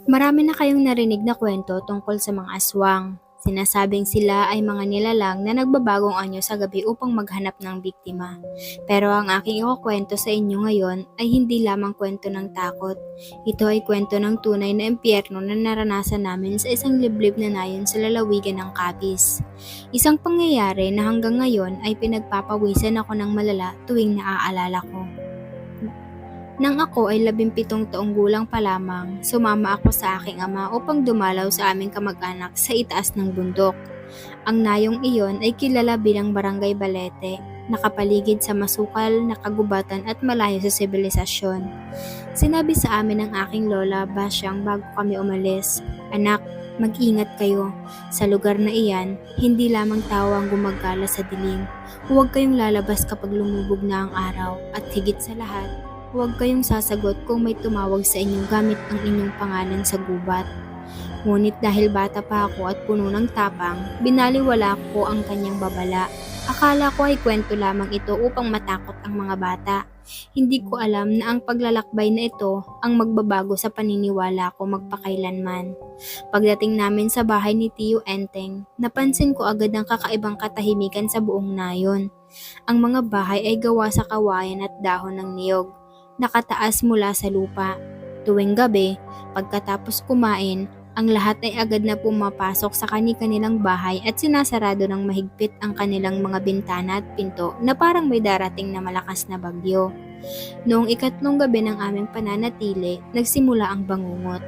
Marami na kayong narinig na kwento tungkol sa mga aswang. Sinasabing sila ay mga nilalang na nagbabagong anyo sa gabi upang maghanap ng biktima. Pero ang aking ikukwento sa inyo ngayon ay hindi lamang kwento ng takot. Ito ay kwento ng tunay na impyerno na naranasan namin sa isang liblib na nayon sa lalawigan ng Capiz. Isang pangyayari na hanggang ngayon ay pinagpapawisan ako ng malala tuwing naaalala ko. Nang ako ay 17 taong gulang pa lamang, sumama ako sa aking ama upang dumalaw sa aming kamag-anak sa itaas ng bundok. Ang nayong iyon ay kilala bilang Barangay Balete, nakapaligid sa masukal na kagubatan at malayo sa sibilisasyon. Sinabi sa amin ng aking lola Basyang bago kami umalis, "Anak, mag-ingat kayo. Sa lugar na iyan, hindi lamang tao ang gumagala sa dilim. Huwag kayong lalabas kapag lumubog na ang araw at higit sa lahat, huwag kayong sasagot kung may tumawag sa inyo gamit ang inyong pangalan sa gubat." Ngunit dahil bata pa ako at puno ng tapang, binaliwala ko ang kanyang babala. Akala ko ay kwento lamang ito upang matakot ang mga bata. Hindi ko alam na ang paglalakbay na ito ang magbabago sa paniniwala ko magpakailanman. Pagdating namin sa bahay ni Tio Enteng, napansin ko agad ang kakaibang katahimikan sa buong nayon. Ang mga bahay ay gawa sa kawayan at dahon ng niyog, nakataas mula sa lupa. Tuwing gabi, pagkatapos kumain, ang lahat ay agad na pumapasok sa kani-kanilang bahay at sinasarado ng mahigpit ang kanilang mga bintana at pinto na parang may darating na malakas na bagyo. Noong ikatlong gabi ng aming pananatili, nagsimula ang bangungot.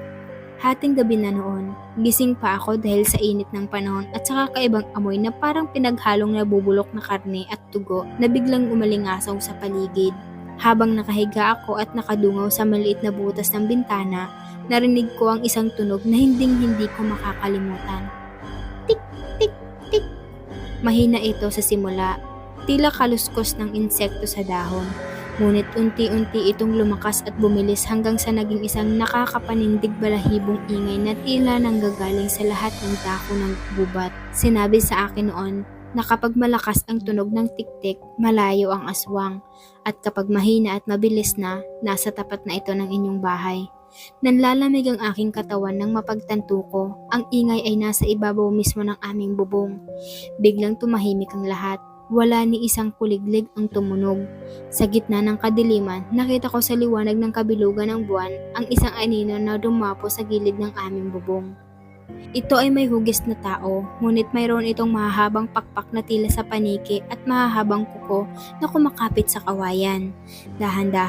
Hating gabi na noon, gising pa ako dahil sa init ng panahon at sa kakaibang amoy na parang pinaghalong nabubulok na karne at tugo na biglang umalingasaw sa paligid. Habang nakahiga ako at nakadungaw sa maliit na butas ng bintana, narinig ko ang isang tunog na hinding-hindi ko makakalimutan. Tik, tik, tik. Mahina ito sa simula, tila kaluskos ng insekto sa dahon. Ngunit unti-unti itong lumakas at bumilis hanggang sa naging isang nakakapanindig balahibong ingay na tila nanggagaling sa lahat ng dako ng gubat. Sinabi sa akin noon na kapag malakas ang tunog ng tiktik, malayo ang aswang, at kapag mahina at mabilis na, nasa tapat na ito ng inyong bahay. Nanlalamig ang aking katawan nang mapagtanto ko, ang ingay ay nasa ibabaw mismo ng aming bubong. Biglang tumahimik ang lahat, wala ni isang kuliglig ang tumunog. Sa gitna ng kadiliman, nakita ko sa liwanag ng kabilugan ng buwan ang isang anino na dumapo sa gilid ng aming bubong. Ito ay may hugis na tao, ngunit mayroon itong mahahabang pakpak na tila sa paniki at mahahabang kuko na kumakapit sa kawayan. Dahan-dahan